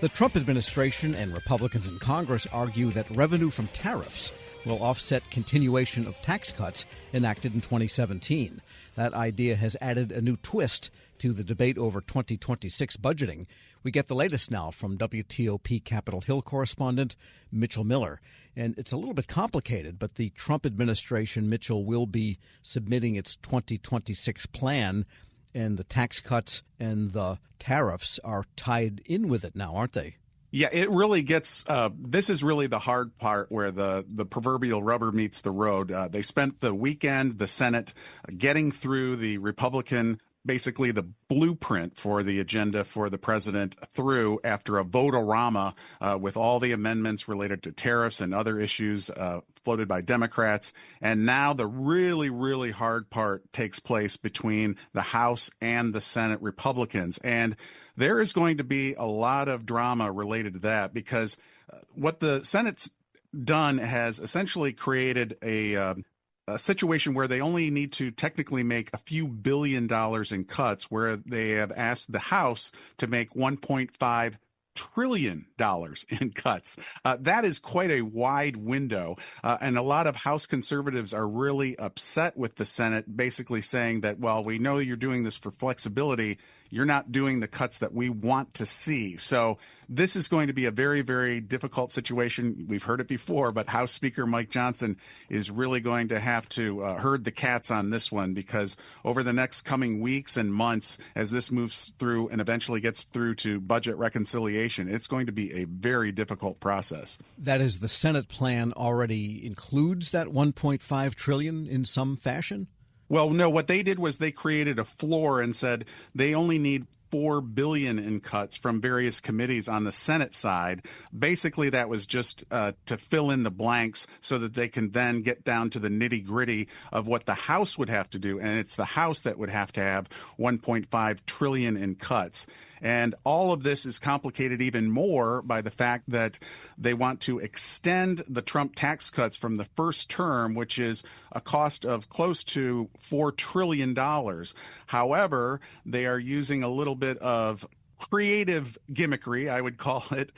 The Trump administration and Republicans in Congress argue that revenue from tariffs will offset continuation of tax cuts enacted in 2017. That idea has added a new twist to the debate over 2026 budgeting. We get the latest now from WTOP Capitol Hill correspondent Mitchell Miller. And it's a little bit complicated, but the Trump administration, Mitchell, will be submitting its 2026 plan, and the tax cuts and the tariffs are tied in with it now, aren't they? Yeah, it really gets this is really the hard part where the proverbial rubber meets the road. They spent the weekend, the Senate, getting through the Republican, basically the blueprint for the agenda for the president through after a vote-a-rama with all the amendments related to tariffs and other issues floated by Democrats. And now the really, really hard part takes place between the House and the Senate Republicans. And there is going to be a lot of drama related to that because what the Senate's done has essentially created a situation where they only need to technically make a few $1 billion in cuts, where they have asked the House to make $1.5 trillion in cuts. That is quite a wide window. And a lot of House conservatives are really upset with the Senate, basically saying that, well, we know you're doing this for flexibility. You're not doing the cuts that we want to see. So this is going to be a very, very difficult situation. We've heard it before, but House Speaker Mike Johnson is really going to have to herd the cats on this one, because over the next coming weeks and months, as this moves through and eventually gets through to budget reconciliation, it's going to be a very difficult process. That is, the Senate plan already includes that $1.5 trillion in some fashion? Well, no, what they did was they created a floor and said they only need $4 billion in cuts from various committees on the Senate side. Basically, that was just to fill in the blanks so that they can then get down to the nitty gritty of what the House would have to do. And it's the House that would have to have $1.5 trillion in cuts. And all of this is complicated even more by the fact that they want to extend the Trump tax cuts from the first term, which is a cost of close to $4 trillion. However, they are using a little bit of creative gimmickry, I would call it,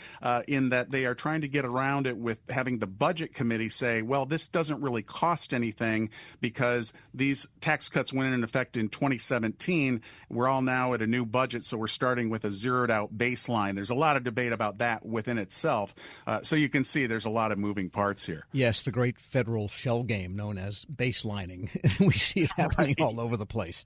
in that they are trying to get around it with having the budget committee say, well, this doesn't really cost anything because these tax cuts went in effect in 2017. We're all now at a new budget, so we're starting with a zeroed out baseline. There's a lot of debate about that within itself. So you can see there's a lot of moving parts here. Yes, the great federal shell game known as baselining. We see it happening all over the place.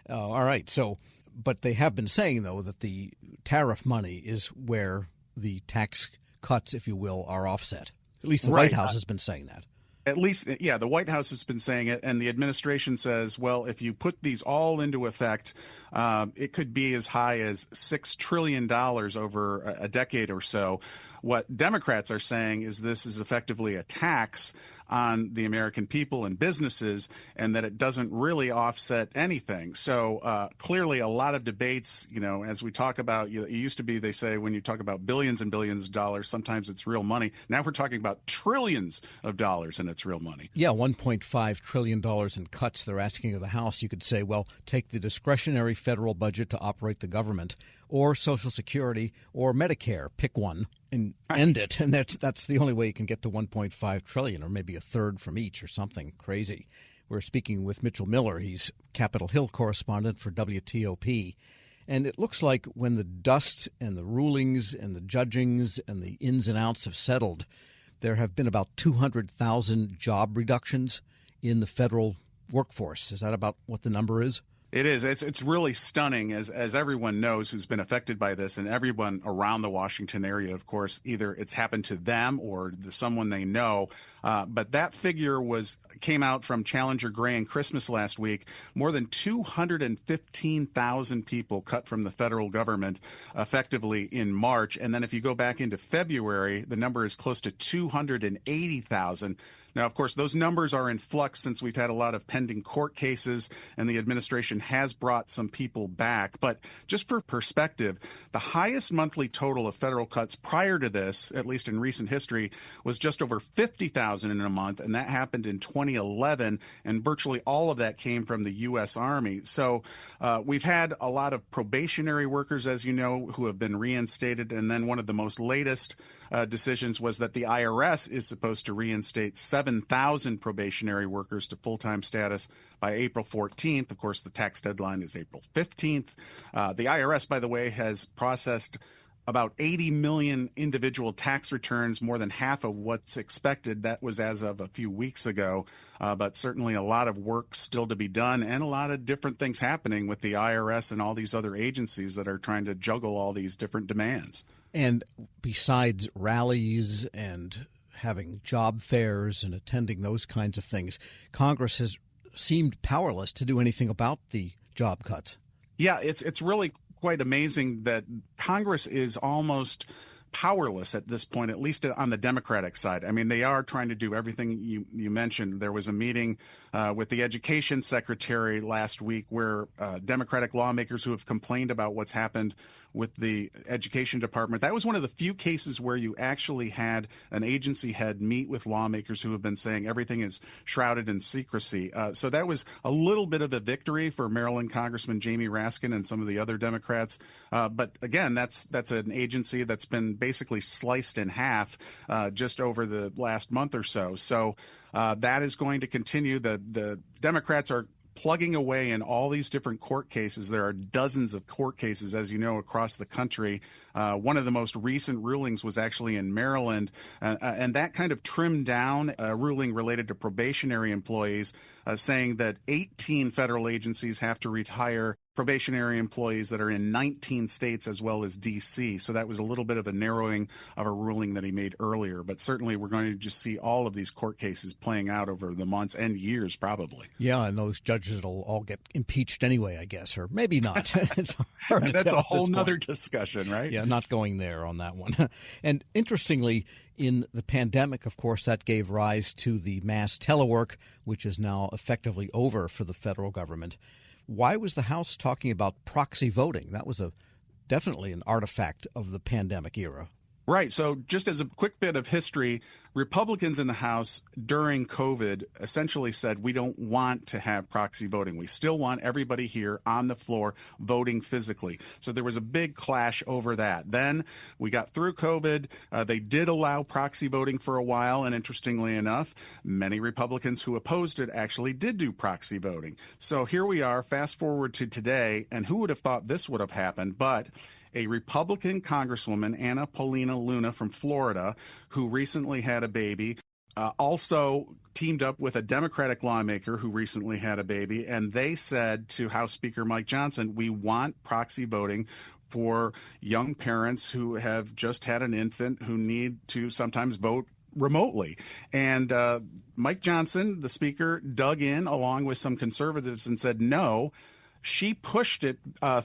All right, so... But they have been saying, though, that the tariff money is where the tax cuts, if you will, are offset. At least the White House has been saying that. At least, yeah, the White House has been saying it, and the administration says, well, if you put these all into effect, it could be as high as $6 trillion over a decade or so. What Democrats are saying is this is effectively a tax on the American people and businesses, and that it doesn't really offset anything. So clearly a lot of debates, you know, as we talk about, it used to be, they say, when you talk about billions and billions of dollars, sometimes it's real money. Now we're talking about trillions of dollars, and it's real money. Yeah, $1.5 trillion in cuts they're asking of the House. You could say, well, take the discretionary federal budget to operate the government, or Social Security, or Medicare. Pick one and end it. And that's the only way you can get to $1.5 trillion, or maybe a third from each or something crazy. We're speaking with Mitchell Miller. He's Capitol Hill correspondent for WTOP. And it looks like when the dust and the rulings and the judgings and the ins and outs have settled, there have been about 200,000 job reductions in the federal workforce. Is that about what the number is? It is. It's really stunning, as everyone knows who's been affected by this, and everyone around the Washington area, of course, either it's happened to them or someone they know. But that figure came out from Challenger Gray and Christmas last week. More than 215,000 people cut from the federal government effectively in March. And then if you go back into February, the number is close to 280,000. Now, of course, those numbers are in flux since we've had a lot of pending court cases and the administration has brought some people back. But just for perspective, the highest monthly total of federal cuts prior to this, at least in recent history, was just over 50,000 in a month, and that happened in 2011, and virtually all of that came from the U.S. Army. So we've had a lot of probationary workers, as you know, who have been reinstated, and then one of the most latest decisions was that the IRS is supposed to reinstate 7,000 probationary workers to full-time status by April 14th. Of course, the tax deadline is April 15th. The IRS, by the way, has processed about 80 million individual tax returns, more than half of what's expected. That was as of a few weeks ago, but certainly a lot of work still to be done and a lot of different things happening with the IRS and all these other agencies that are trying to juggle all these different demands. And besides rallies and having job fairs and attending those kinds of things, Congress has seemed powerless to do anything about the job cuts. Yeah, it's really quite amazing that Congress is almost powerless at this point, at least on the Democratic side. I mean, they are trying to do everything you mentioned. There was a meeting with the Education Secretary last week where Democratic lawmakers who have complained about what's happened with the Education Department. That was one of the few cases where you actually had an agency head meet with lawmakers who have been saying everything is shrouded in secrecy. So that was a little bit of a victory for Maryland Congressman Jamie Raskin and some of the other Democrats. But again, that's an agency that's been basically sliced in half just over the last month or so. So that is going to continue. The Democrats are plugging away in all these different court cases. There are dozens of court cases, as you know, across the country. One of the most recent rulings was actually in Maryland, and that kind of trimmed down a ruling related to probationary employees, saying that 18 federal agencies have to retire probationary employees that are in 19 states as well as D.C. So that was a little bit of a narrowing of a ruling that he made earlier. But certainly we're going to just see all of these court cases playing out over the months and years probably. Yeah, and those judges will all get impeached anyway, I guess, or maybe not. It's hard to That's tell a whole nother point. Discussion, right? Yeah, not going there on that one. And interestingly, in the pandemic, of course, that gave rise to the mass telework, which is now effectively over for the federal government. Why was the House talking about proxy voting? That was definitely an artifact of the pandemic era. Right. So just as a quick bit of history, Republicans in the House during COVID essentially said we don't want to have proxy voting. We still want everybody here on the floor voting physically. So there was a big clash over that. Then we got through COVID. They did allow proxy voting for a while. And interestingly enough, many Republicans who opposed it actually did do proxy voting. So here we are, fast forward to today. And who would have thought this would have happened? But a Republican Congresswoman, Anna Paulina Luna from Florida, who recently had a baby, also teamed up with a Democratic lawmaker who recently had a baby, and they said to House Speaker Mike Johnson, we want proxy voting for young parents who have just had an infant who need to sometimes vote remotely. And Mike Johnson, the speaker, dug in along with some conservatives and said no. She pushed it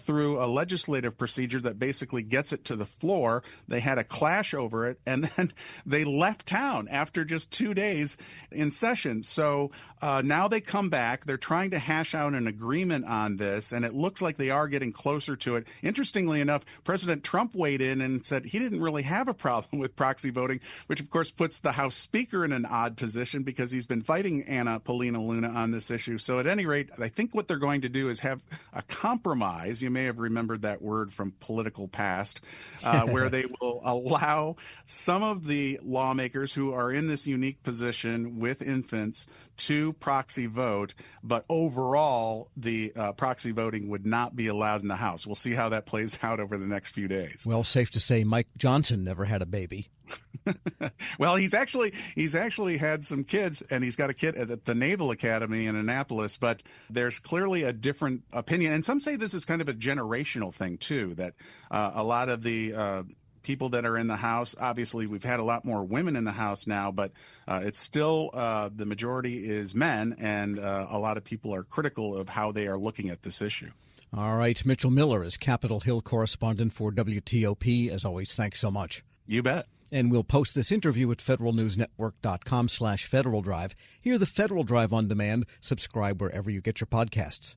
through a legislative procedure that basically gets it to the floor. They had a clash over it, and then they left town after just 2 days in session. So now they come back. They're trying to hash out an agreement on this, and it looks like they are getting closer to it. Interestingly enough, President Trump weighed in and said he didn't really have a problem with proxy voting, which of course puts the House Speaker in an odd position because he's been fighting Anna Paulina Luna on this issue. So at any rate, I think what they're going to do is have a compromise. You may have remembered that word from political past, where they will allow some of the lawmakers who are in this unique position with infants to proxy vote, but overall the proxy voting would not be allowed in the House. We'll see how that plays out over the next few days. Well, safe to say Mike Johnson never had a baby. Well, he's actually had some kids, and he's got a kid at the Naval Academy in Annapolis, but there's clearly a different opinion. And some say this is kind of a generational thing, too, that a lot of the people that are in the House, obviously we've had a lot more women in the House now, but it's still the majority is men, and a lot of people are critical of how they are looking at this issue. All right. Mitchell Miller is Capitol Hill correspondent for WTOP. As always, thanks so much. You bet. And we'll post this interview at federalnewsnetwork.com/Federal Drive. Hear the Federal Drive on demand. Subscribe wherever you get your podcasts.